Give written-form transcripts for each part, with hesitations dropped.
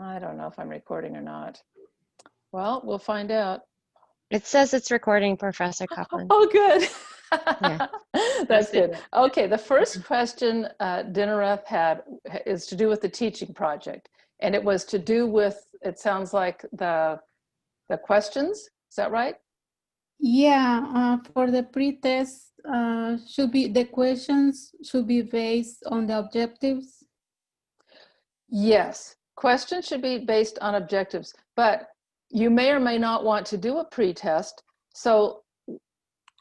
I don't know if I'm recording or not. Well, we'll find out. It says it's recording, Professor Kaplan. Oh, good. Yeah. That's good. Okay, the first question Dinarath had is to do with the teaching project. And it was to do with, it sounds like the questions. Is that right? Yeah, for the pre-test, the questions should be based on the objectives. Yes, questions should be based on objectives, but you may or may not want to do a pre-test. So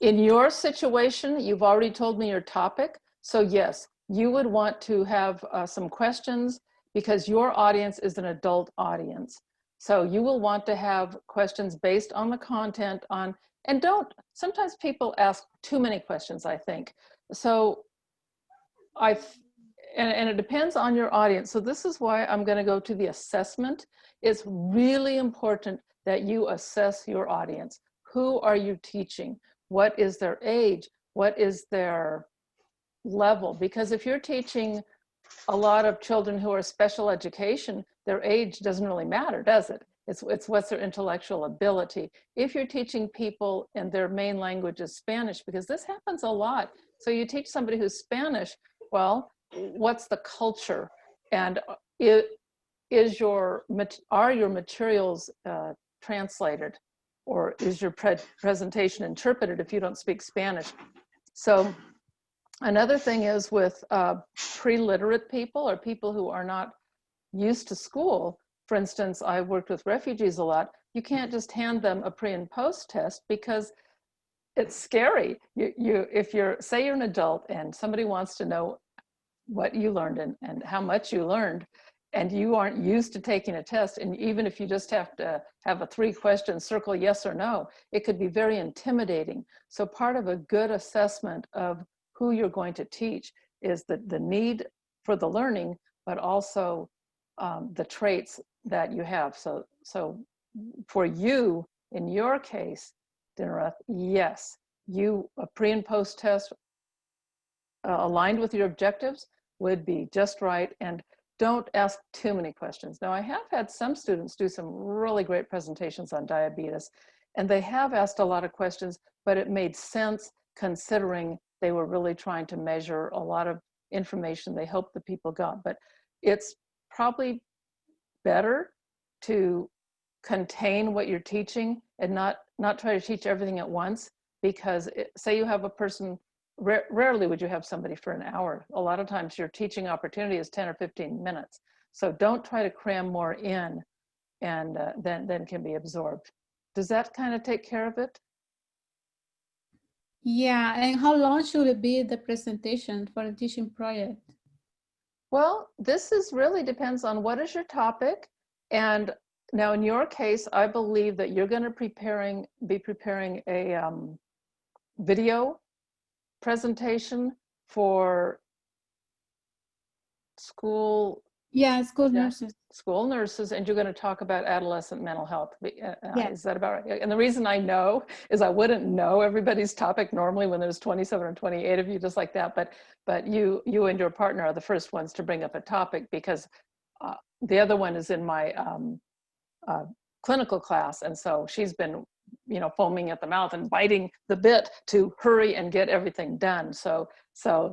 in your situation, you've already told me your topic. So yes, you would want to have some questions because your audience is an adult audience. So you will want to have questions based on the content and sometimes people ask too many questions, I think. So and it depends on your audience. So this is why I'm going to go to the assessment. It's really important that you assess your audience. Who are you teaching? What is their age? What is their level? Because if you're teaching a lot of children who are special education, their age doesn't really matter, does it? It's what's their intellectual ability. If you're teaching people and their main language is Spanish, because this happens a lot. So you teach somebody who's Spanish, well, what's the culture? And are your materials translated? Or is your presentation interpreted if you don't speak Spanish? So another thing is with pre-literate people or people who are not used to school. For instance, I worked with refugees a lot. You can't just hand them a pre and post test because it's scary. If say you're an adult and somebody wants to know what you learned and how much you learned, and you aren't used to taking a test, and even if you just have to have a 3-question circle yes or no, it could be very intimidating. So part of a good assessment of who you're going to teach is the need for the learning, but also the traits that you have. So for you, in your case, Dinarath, yes, a pre and post test aligned with your objectives would be just right. And don't ask too many questions. Now, I have had some students do some really great presentations on diabetes, and they have asked a lot of questions, but it made sense considering they were really trying to measure a lot of information they hoped the people got. But it's probably better to contain what you're teaching and not try to teach everything at once, because say you have a person, rarely would you have somebody for an hour. A lot of times your teaching opportunity is 10 or 15 minutes. So don't try to cram more in and then can be absorbed. Does that kind of take care of it? Yeah, and how long should it be, the presentation for a teaching project? Well, this really depends on what is your topic. And now in your case, I believe that you're going to be preparing a video presentation for school. Yeah, school nurses. School nurses, and you're going to talk about adolescent mental health. Yeah. Is that about right? And the reason I know is I wouldn't know everybody's topic normally when there's 27 or 28 of you just like that, but you and your partner are the first ones to bring up a topic, because the other one is in my clinical class, and so she's been foaming at the mouth and biting the bit to hurry and get everything done. So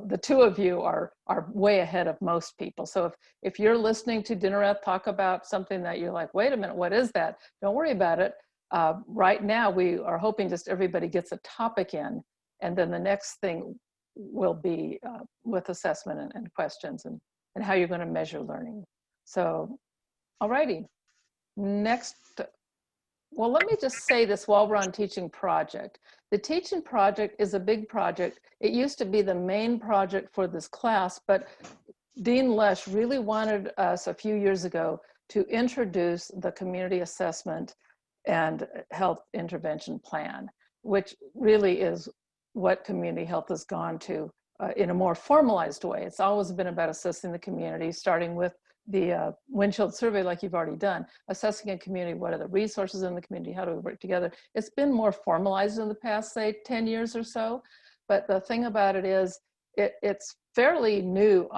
the two of you are way ahead of most people. So if you're listening to Dinarath talk about something that you're like, wait a minute, what is that? Don't worry about it. Right now, we are hoping just everybody gets a topic in, and then the next thing will be with assessment and questions and how you're going to measure learning. So, all righty. Next. Well, let me just say this while we're on teaching project. The teaching project is a big project. It used to be the main project for this class, but Dean Lesh really wanted us a few years ago to introduce the community assessment and health intervention plan, which really is what community health has gone to in a more formalized way. It's always been about assessing the community, starting with the Windshield survey, like you've already done, assessing a community, what are the resources in the community, how do we work together? It's been more formalized in the past, say, 10 years or so. But the thing about it is, it's fairly new.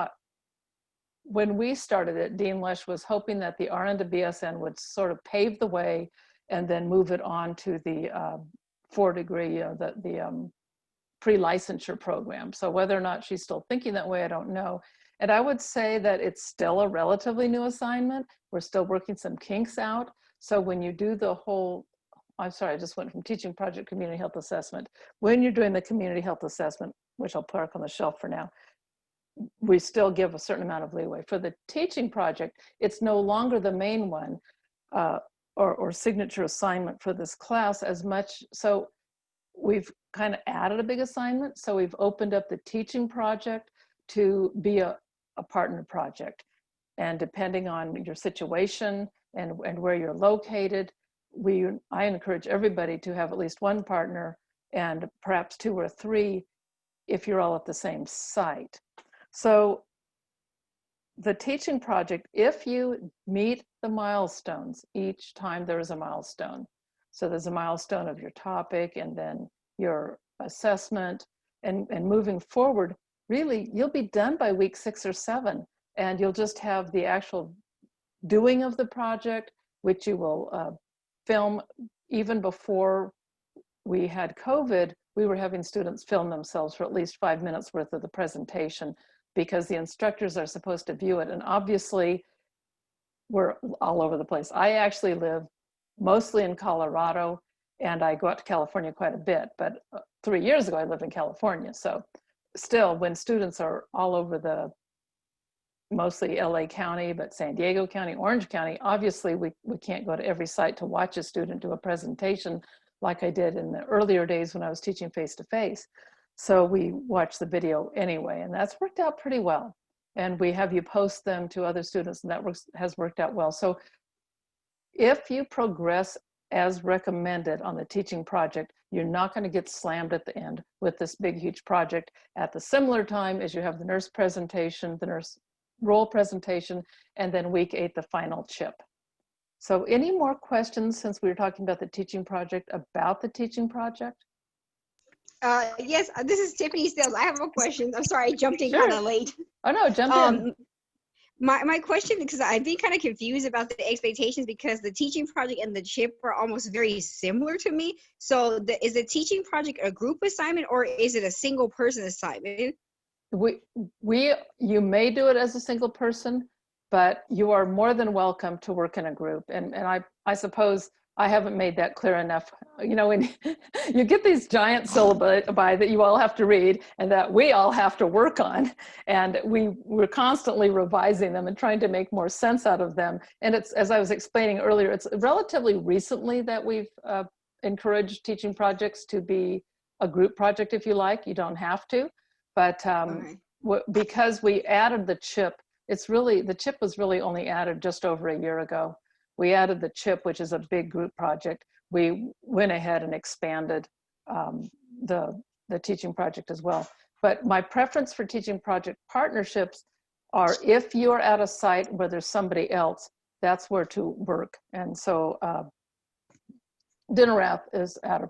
when we started it, Dean Lesh was hoping that the RN to BSN would sort of pave the way and then move it on to the 4-degree, the pre-licensure program. So whether or not she's still thinking that way, I don't know. And I would say that it's still a relatively new assignment. We're still working some kinks out. So when you do the whole, I'm sorry, I just went from teaching project community health assessment. When you're doing the community health assessment, which I'll park on the shelf for now, we still give a certain amount of leeway. For the teaching project, it's no longer the main one or signature assignment for this class as much. So we've kind of added a big assignment. So we've opened up the teaching project to be a partner project. And depending on your situation and where you're located, I encourage everybody to have at least one partner and perhaps 2 or 3 if you're all at the same site. So the teaching project, if you meet the milestones, each time there is a milestone. So there's a milestone of your topic and then your assessment and moving forward, really, you'll be done by week 6 or 7 and you'll just have the actual doing of the project, which you will film. Even before we had COVID, we were having students film themselves for at least 5 minutes worth of the presentation because the instructors are supposed to view it. And obviously we're all over the place. I actually live mostly in Colorado and I go out to California quite a bit, but 3 years ago I lived in California. So still, when students are all over the, mostly LA County, but San Diego County, Orange County, obviously we can't go to every site to watch a student do a presentation like I did in the earlier days when I was teaching face-to-face. So we watch the video anyway, and that's worked out pretty well. And we have you post them to other students, and that has worked out well. So if you progress as recommended on the teaching project, you're not going to get slammed at the end with this big, huge project at the similar time as you have the nurse presentation, the nurse role presentation, and then week 8, the final chip. So any more questions since we were talking about the teaching project about the teaching project? Yes, this is Tiffany Stills. I have a question. I'm sorry, I jumped in kind of late. Oh no, jump in. My question, because I've been kind of confused about the expectations because the teaching project and the chip are almost very similar to me. So is the teaching project a group assignment or is it a single person assignment? You may do it as a single person, but you are more than welcome to work in a group. And I suppose I haven't made that clear enough. You know, when you get these giant syllabi that you all have to read and that we all have to work on, and we're constantly revising them and trying to make more sense out of them. And it's, as I was explaining earlier, it's relatively recently that we've encouraged teaching projects to be a group project if you like. You don't have to, but because we added the chip, the chip was really only added just over a year ago. We added the chip, which is a big group project. We went ahead and expanded the teaching project as well. But my preference for teaching project partnerships are if you're at a site where there's somebody else, that's where to work. And so Dinarath is at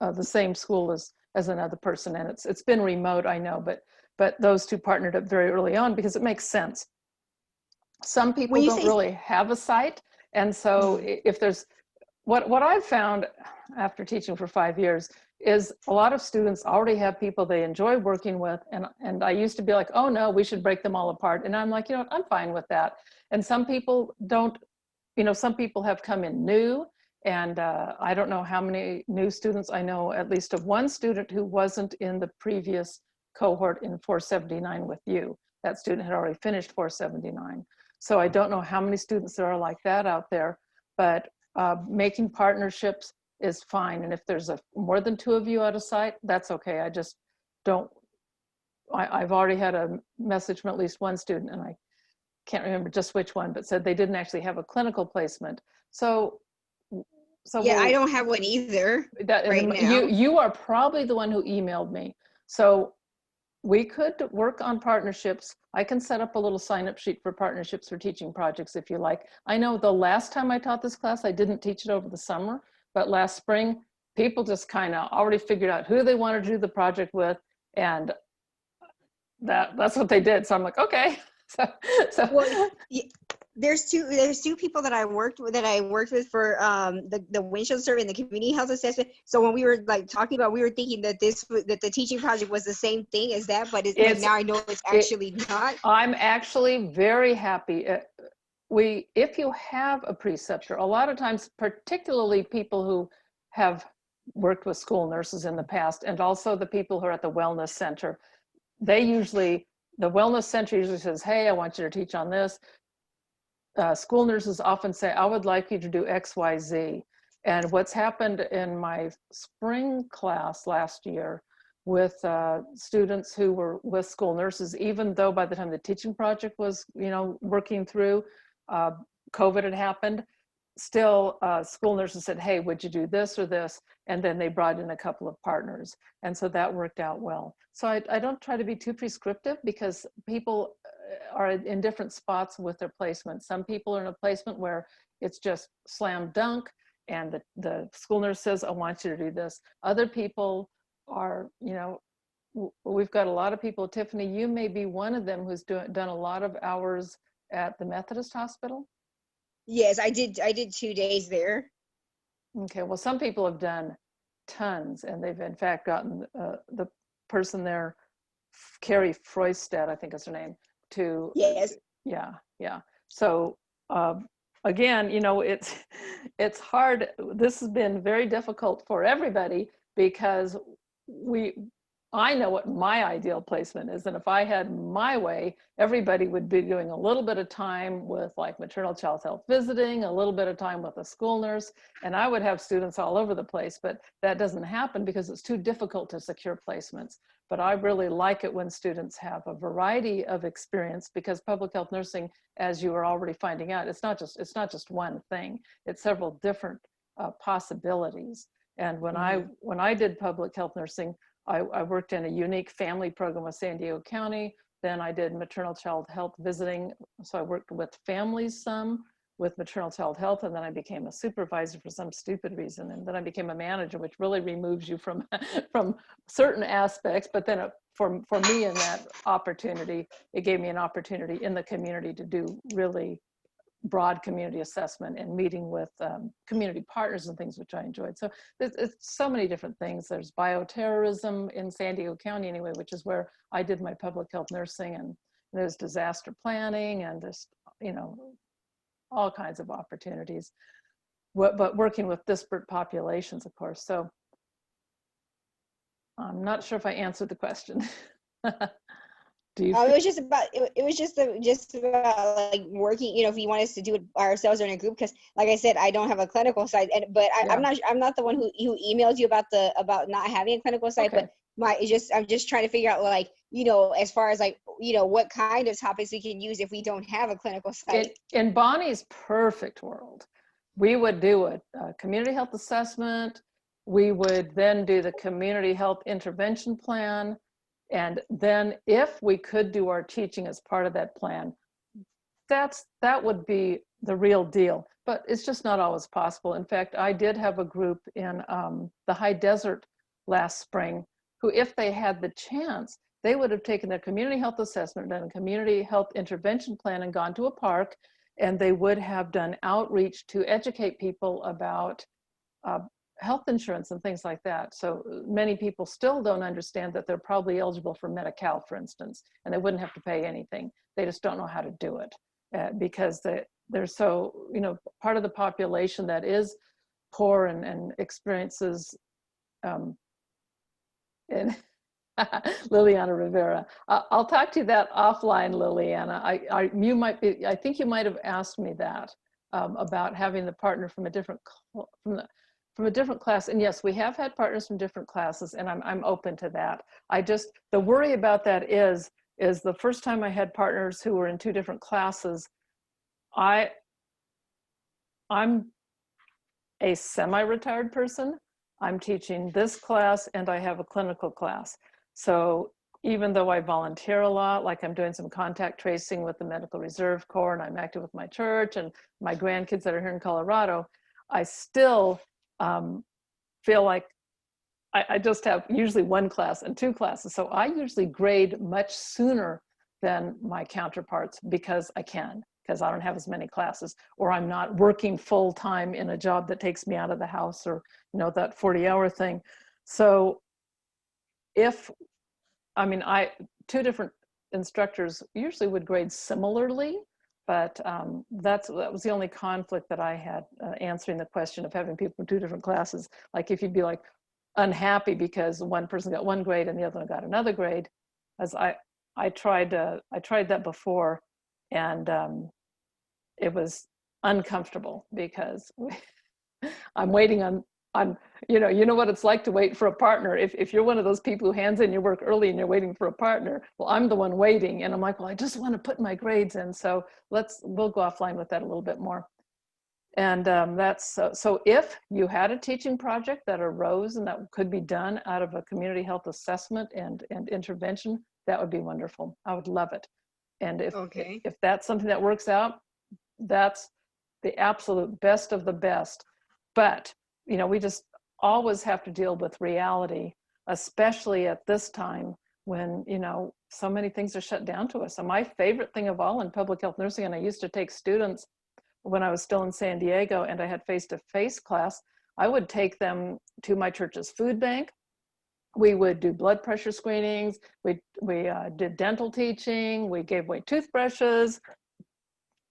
the same school as another person, and it's been remote, I know, but those two partnered up very early on because it makes sense. Some people don't really have a site. And so if there's, what I've found after teaching for 5 years is a lot of students already have people they enjoy working with. And I used to be like, oh no, we should break them all apart. And I'm like, you know what, I'm fine with that. And some people don't, you know, some people have come in new, and I don't know how many new students. I know at least of one student who wasn't in the previous cohort in 479 with you. That student had already finished 479. So I don't know how many students there are like that out there, but making partnerships is fine. And if there's more than 2 of you at a site, that's okay. I just don't, I've already had a message from at least one student, and I can't remember just which one, but said they didn't actually have a clinical placement. So yeah, I don't have one either right now. You are probably the one who emailed me. So we could work on partnerships. I can set up a little sign-up sheet for partnerships for teaching projects if you like. I know the last time I taught this class, I didn't teach it over the summer, but last spring, people just kind of already figured out who they wanted to do the project with, and that's what they did. So I'm like, okay. So Well, there's two people that I worked with for the windshield survey and the community health assessment. So when we were like talking about, we were thinking that that the teaching project was the same thing as that, but but now I know it's actually not. I'm actually very happy. If you have a preceptor, a lot of times, particularly people who have worked with school nurses in the past, and also the people who are at the wellness center, the wellness center usually says, hey, I want you to teach on this. School nurses often say, I would like you to do X, Y, Z. And what's happened in my spring class last year with students who were with school nurses, even though by the time the teaching project was, working through, COVID had happened, still school nurses said, hey, would you do this or this? And then they brought in a couple of partners. And so that worked out well. So I don't try to be too prescriptive, because people are in different spots with their placement. Some people are in a placement where it's just slam dunk, and the school nurse says, I want you to do this. Other people are, we've got a lot of people. Tiffany, you may be one of them who's done a lot of hours at the Methodist Hospital. Yes, I did 2 days there. Okay, well, some people have done tons, and they've in fact gotten the person there, Carrie Froistad, I think is her name, to, Yes. yeah. So again, it's hard. This has been very difficult for everybody, because I know what my ideal placement is. And if I had my way, everybody would be doing a little bit of time with like maternal child health visiting, a little bit of time with a school nurse, and I would have students all over the place. But that doesn't happen because it's too difficult to secure placements. But I really like it when students have a variety of experience, because public health nursing, as you are already finding out, it's not just one thing. It's several different possibilities. And when I did public health nursing, I worked in a unique family program with San Diego County. Then I did maternal child health visiting. So I worked with families some with maternal child health, and then I became a supervisor for some stupid reason. And then I became a manager, which really removes you from certain aspects. But then for me in that opportunity, it gave me an opportunity in the community to do really broad community assessment and meeting with community partners and things, which I enjoyed. So it's so many different things. There's bioterrorism in San Diego County anyway, which is where I did my public health nursing, and there's disaster planning, and there's, all kinds of opportunities, but working with disparate populations, of course. So I'm not sure if I answered the question. Do you? It was just about about like working. If you want us to do it ourselves or in a group, because like I said, I don't have a clinical site, but I'm not the one who emailed you about not having a clinical site. Okay. But I'm just trying to figure out, like, as far as like, what kind of topics we can use if we don't have a clinical site. In Bonnie's perfect world, we would do a community health assessment. We would then do the community health intervention plan. And then if we could do our teaching as part of that plan, that would be the real deal. But it's just not always possible. In fact, I did have a group in the high desert last spring who, if they had the chance, they would have taken their community health assessment, done a community health intervention plan, and gone to a park, and they would have done outreach to educate people about health insurance and things like that. So many people still don't understand that they're probably eligible for Medi-Cal, for instance, and they wouldn't have to pay anything. They just don't know how to do it because they're so, part of the population that is poor and experiences and Liliana Rivera. I'll talk to you that offline, Liliana. I think you might have asked me that about having the partner from a different class. And yes, we have had partners from different classes, and I'm open to that. The worry about that is the first time I had partners who were in two different classes, I'm a semi-retired person. I'm teaching this class and I have a clinical class. So even though I volunteer a lot, like I'm doing some contact tracing with the Medical Reserve Corps, and I'm active with my church and my grandkids that are here in Colorado, I still feel like I just have usually one class and two classes. So I usually grade much sooner than my counterparts because I can, because I don't have as many classes, or I'm not working full time in a job that takes me out of the house, or, you know, that 40-hour thing. So two different instructors usually would grade similarly, but that was the only conflict that I had answering the question of having people from two different classes. Like if you'd be like unhappy because one person got one grade and the other one got another grade, as I tried that before, and it was uncomfortable because I'm waiting on you know what it's like to wait for a partner. If you're one of those people who hands in your work early and you're waiting for a partner, well, I'm the one waiting, and I'm like, well, I just want to put my grades in. So we'll go offline with that a little bit more. And that's so if you had a teaching project that arose and that could be done out of a community health assessment and intervention, that would be wonderful. I would love it. And if that's something that works out, that's the absolute best of the best. But you know, we just always have to deal with reality, especially at this time when, you know, so many things are shut down to us. And my favorite thing of all in public health nursing, and I used to take students when I was still in San Diego and I had face-to-face class, I would take them to my church's food bank. We would do blood pressure screenings. We did dental teaching. We gave away toothbrushes.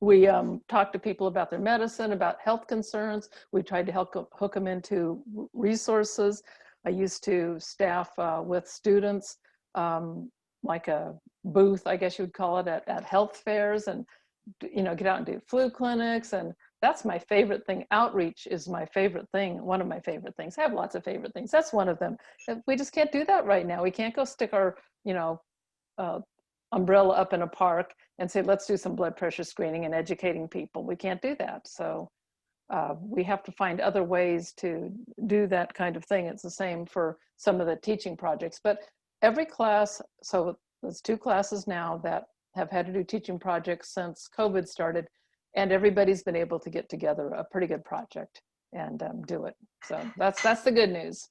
We talked to people about their medicine, about health concerns. We tried to hook them into resources. I used to staff with students, like a booth, I guess you would call it, at health fairs, and, you know, get out and do flu clinics. And that's my favorite thing. Outreach is my favorite thing, one of my favorite things. I have lots of favorite things. That's one of them. We just can't do that right now. We can't go stick our, you know, umbrella up in a park and say, let's do some blood pressure screening and educating people. We can't do that. So we have to find other ways to do that kind of thing. It's the same for some of the teaching projects, but every class, so there's 2 classes now that have had to do teaching projects since COVID started, and everybody's been able to get together a pretty good project and do it. So that's the good news.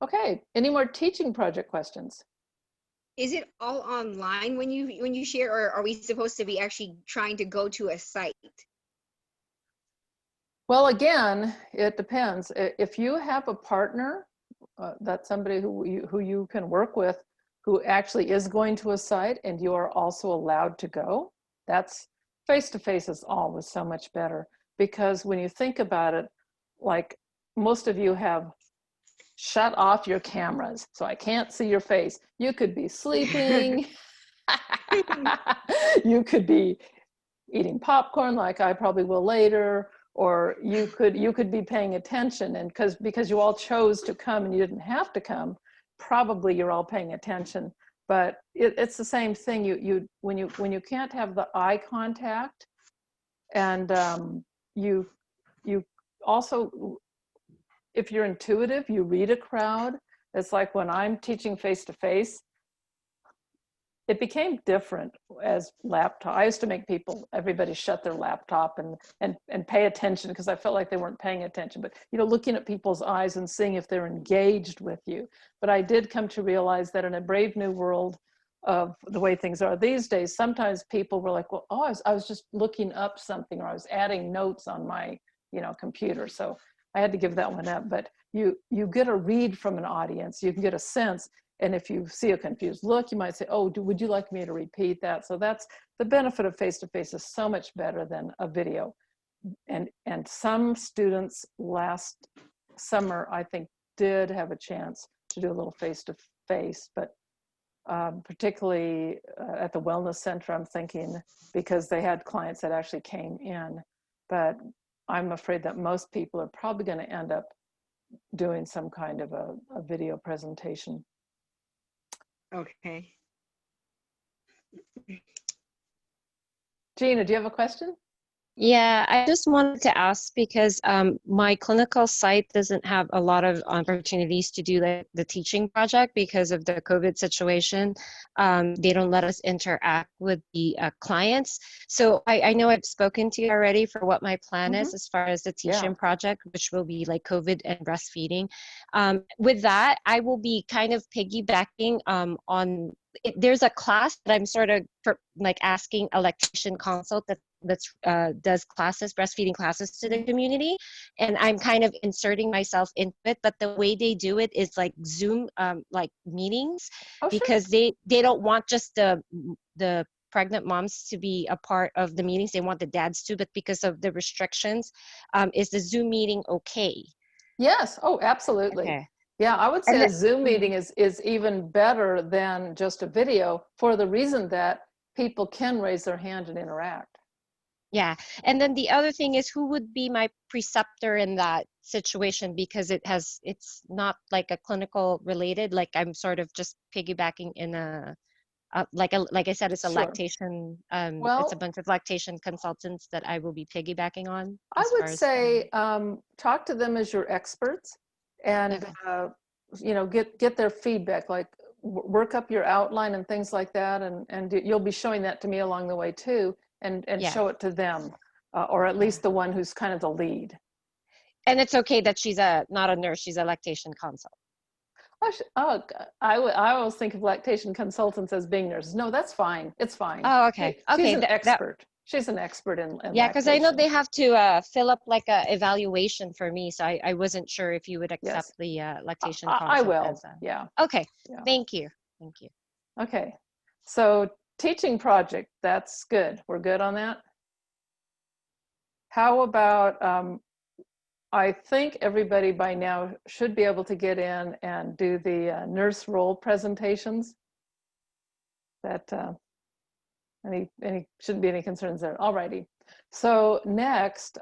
Okay, any more teaching project questions? Is it all online when you share, or are we supposed to be actually trying to go to a site? Well, again, it depends. If you have a partner, that's somebody who you can work with, who actually is going to a site and you are also allowed to go, that's face-to-face is always so much better. Because when you think about it, like most of you have shut off your cameras, so I can't see your face. You could be sleeping. You could be eating popcorn like I probably will later, or you could be paying attention, and because you all chose to come and you didn't have to come, probably you're all paying attention. But it's the same thing. When you can't have the eye contact, and you also, if you're intuitive, you read a crowd. It's like when I'm teaching face-to-face, it became different as laptop. I used to make everybody shut their laptop and pay attention, because I felt like they weren't paying attention. But, you know, looking at people's eyes and seeing if they're engaged with you. But I did come to realize that in a brave new world of the way things are these days, sometimes people were like, well, oh, I was just looking up something, or I was adding notes on my, you know, computer. So I had to give that one up. But you get a read from an audience, you can get a sense. And if you see a confused look, you might say, oh, would you like me to repeat that? So that's the benefit of face-to-face, is so much better than a video. And some students last summer, I think, did have a chance to do a little face-to-face, but particularly at the wellness center, I'm thinking, because they had clients that actually came in. But I'm afraid that most people are probably going to end up doing some kind of a video presentation. Okay. Gina, do you have a question? Yeah, I just wanted to ask because my clinical site doesn't have a lot of opportunities to do the teaching project because of the COVID situation. They don't let us interact with the clients. So I know I've spoken to you already for what my plan Mhm. is as far as the Yeah. teaching project, which will be like COVID and breastfeeding. With that, I will be kind of piggybacking on there's a class that I'm sort of like asking a lactation consult that's does classes, breastfeeding classes to the community, and I'm kind of inserting myself into it. But the way they do it is like Zoom, like meetings, Oh, sure. because they don't want just the pregnant moms to be a part of the meetings. They want the dads to, but because of the restrictions, is the Zoom meeting okay? Yes. Oh, absolutely. Okay. Yeah, I would And say a Zoom meeting is even better than just a video for the reason that people can raise their hand and interact. yeah. And then the other thing is who would be my preceptor in that situation, because it's not like a clinical related, like I'm sort of just piggybacking in like I said, it's a Sure. lactation, it's a Well, bunch of lactation consultants that I will be piggybacking on I as would far as say talk to them as your experts and okay. get their feedback, like work up your outline and things like that, and you'll be showing that to me along the way too, and Yeah, show it to them, or at yeah. least the one who's kind of the lead. And it's okay that she's not a nurse, she's a lactation consult. I always think of lactation consultants as being nurses. No, that's fine. It's fine. Oh, okay. She's Okay, an that expert. She's an expert in yeah, because I know lactation. they have to fill up like a evaluation for me, so I wasn't sure if you would accept Yes, the lactation I consult will. as a. Yeah, Okay, yeah. thank you, thank you. Okay. So teaching project, that's good. We're good on that. How about, I think everybody by now should be able to get in and do the nurse role presentations. That shouldn't be any concerns there. All righty. So next,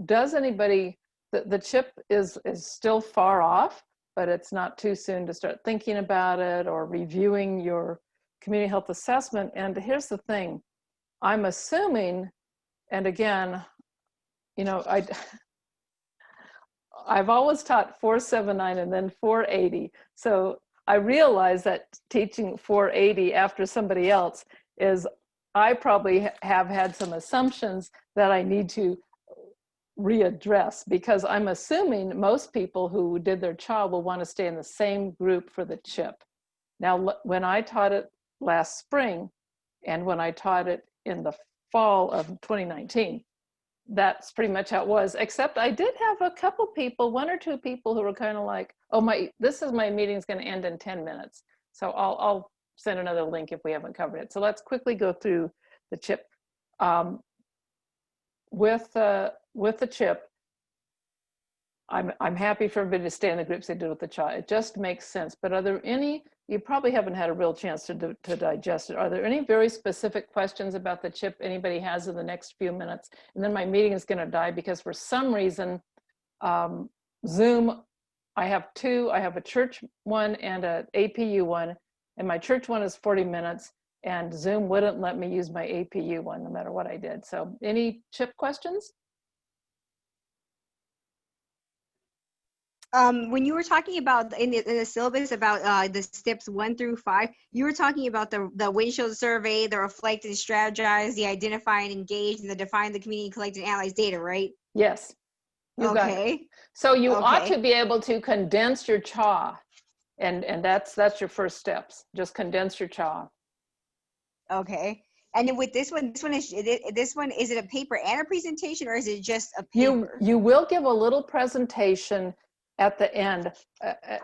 does anybody, the CHIP is still far off, but it's not too soon to start thinking about it or reviewing your community health assessment. And here's the thing, I'm assuming, and again, I've always taught 479 and then 480. So I realize that teaching 480 after somebody else is, I probably have had some assumptions that I need to readdress, because I'm assuming most people who did their child will want to stay in the same group for the CHIP. Now, when I taught it last spring and when I taught it in the fall of 2019, that's pretty much how it was, except I did have a couple people, one or two people who were kind of like, oh, my meeting's going to end in 10 minutes. So I'll send another link if we haven't covered it. So let's quickly go through the CHIP. With the CHIP, I'm happy for everybody to stay in the groups they did with the child. It just makes sense. But are there any, you probably haven't had a real chance to digest it. Are there any very specific questions about the CHIP anybody has in the next few minutes? And then my meeting is going to die because for some reason, Zoom, I have two. I have a church one and an APU one. And my church one is 40 minutes. And Zoom wouldn't let me use my APU one no matter what I did. So any CHIP questions? When you were talking about in the syllabus about the steps 1 through 5, you were talking about the windshield survey, the reflect and strategize, the identify and engage, and the define the community, collect and analyze data, right? Yes, you got it. Okay. So you ought Okay. to be able to condense your CHA, and that's your first steps. Just condense your CHA. Okay. And then with this one is it a paper and a presentation, or is it just a You paper? will give a little presentation at the end,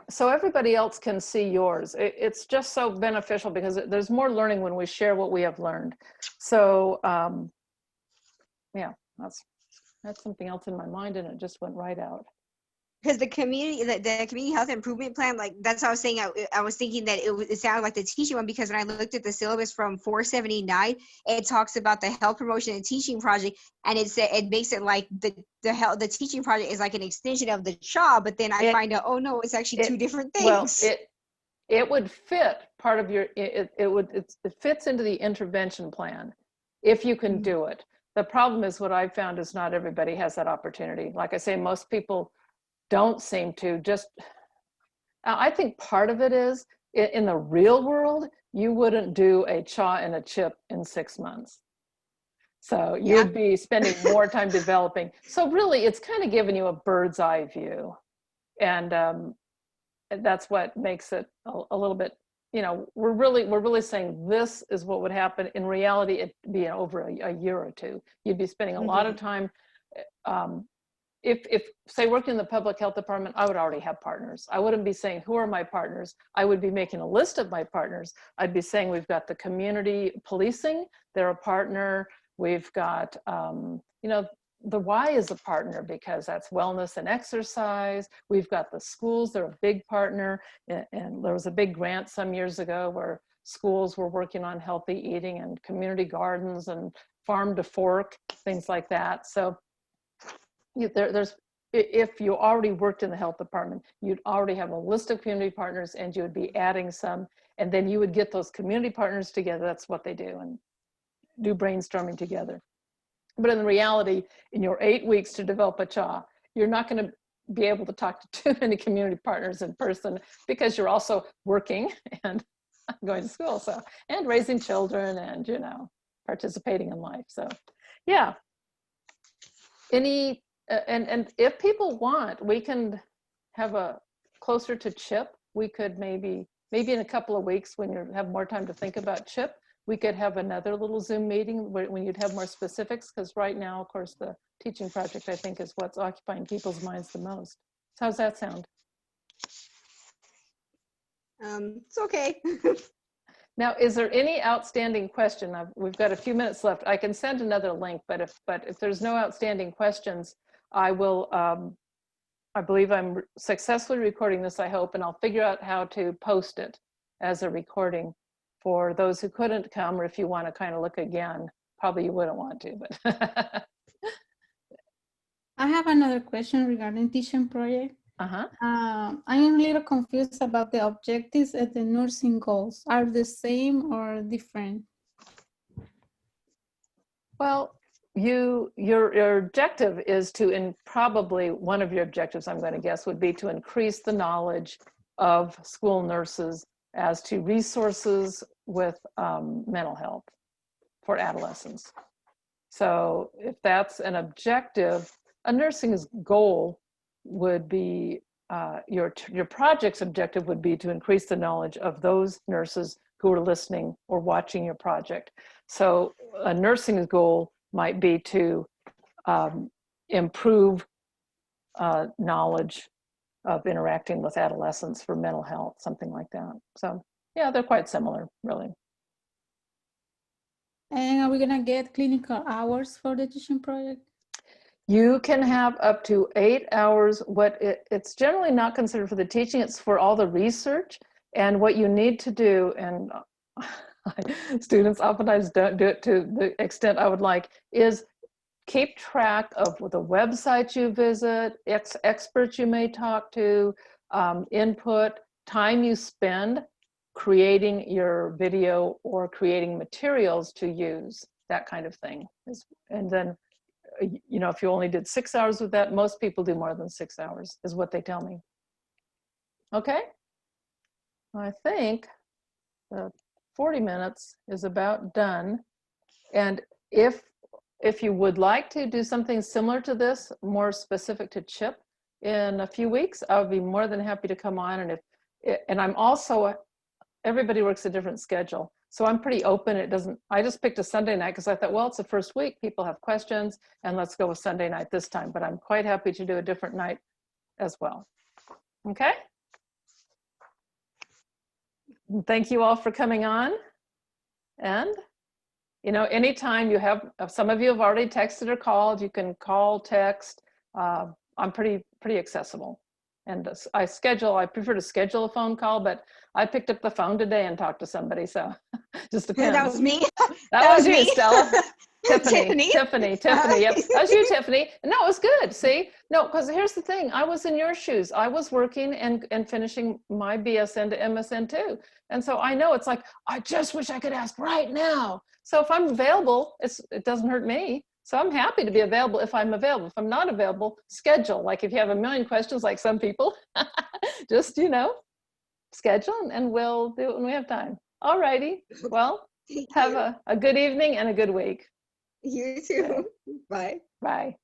so everybody else can see yours. It's just so beneficial because there's more learning when we share what we have learned. So yeah, that's something else in my mind, and it just went right out. Because the community health improvement plan, like that's what I was saying. I was thinking that it sounded like the teaching one, because when I looked at the syllabus from 479, it talks about the health promotion and teaching project, and it makes it like the teaching project is like an extension of the CHA, but then I find out, oh no, it's actually two different things. Well, it would fit part of your, it fits into the intervention plan if you can do it. The problem is what I've found is not everybody has that opportunity. Like I say, most people don't seem to just, I think part of it is in the real world, you wouldn't do a CHA and a CHIP in 6 months. So Yeah. you'd be spending more time developing. So really, it's kind of giving you a bird's eye view. And that's what makes it a little bit, you know, we're really saying this is what would happen. In reality, it'd be over a year or two. You'd be spending a lot of time. If say working in the public health department, I would already have partners. I wouldn't be saying, who are my partners? I would be making a list of my partners. I'd be saying, we've got the community policing, they're a partner. We've got, you know, the Y is a partner because that's wellness and exercise. We've got the schools, they're a big partner. And there was a big grant some years ago where schools were working on healthy eating and community gardens and farm to fork, things like that. So there's, if you already worked in the health department, you'd already have a list of community partners and you would be adding some, and then you would get those community partners together. That's what they do, and do brainstorming together. But in reality, in your 8 weeks to develop a CHA, you're not going to be able to talk to too many community partners in person because you're also working and going to school, so, and raising children and, you know, participating in life. So yeah, any, and if people want, we can have a closer to CHIP. We could maybe in a couple of weeks when you have more time to think about CHIP, we could have another little Zoom meeting when you'd have more specifics, because right now, of course, the teaching project, I think, is what's occupying people's minds the most. So how's that sound? It's okay. Now, is there any outstanding question? We've got a few minutes left. I can send another link, but if there's no outstanding questions, I will, I believe I'm successfully recording this, I hope, and I'll figure out how to post it as a recording for those who couldn't come, or if you want to kind of look again. Probably you wouldn't want to, but. I have another question regarding teaching project. Uh-huh. I am a little confused about the objectives and the nursing goals. Are the same or different? Well, your objective is to, probably one of your objectives, I'm going to guess, would be to increase the knowledge of school nurses as to resources with mental health for adolescents. So if that's an objective, a nursing's goal would be, your project's objective would be to increase the knowledge of those nurses who are listening or watching your project. So a nursing's goal might be to improve knowledge of interacting with adolescents for mental health, something like that. So yeah, they're quite similar, really. And are we gonna get clinical hours for the teaching project? You can have up to 8 hours. It's generally not considered for the teaching, it's for all the research. And what you need to do, and students oftentimes don't do it to the extent I would like, is keep track of the websites you visit, experts you may talk to, input, time you spend creating your video or creating materials to use, that kind of thing. And then, you know, if you only did 6 hours with that, most people do more than 6 hours, is what they tell me. Okay, I think the 40 minutes is about done. And if you would like to do something similar to this, more specific to CHIP, in a few weeks, I would be more than happy to come on. And I'm also, everybody works a different schedule. So I'm pretty open. I just picked a Sunday night because I thought, well, it's the first week, people have questions, and let's go with Sunday night this time. But I'm quite happy to do a different night as well. Okay? Thank you all for coming on. And, you know, anytime you have, some of you have already texted or called, you can call, text. I'm pretty accessible. And I prefer to schedule a phone call, but I picked up the phone today and talked to somebody, so just depends. That was me. That was you, me. Stella. Tiffany. Yep, that was you, Tiffany. No, it was good, see? No, because here's the thing, I was in your shoes. I was working and finishing my BSN to MSN too. And so I know it's like, I just wish I could ask right now. So if I'm available, it doesn't hurt me. So I'm happy to be available if I'm available. If I'm not available, schedule. Like if you have a million questions, like some people, just, schedule and we'll do it when we have time. All righty. Well, Thank have you. a good evening and a good week. You too. Bye. Bye.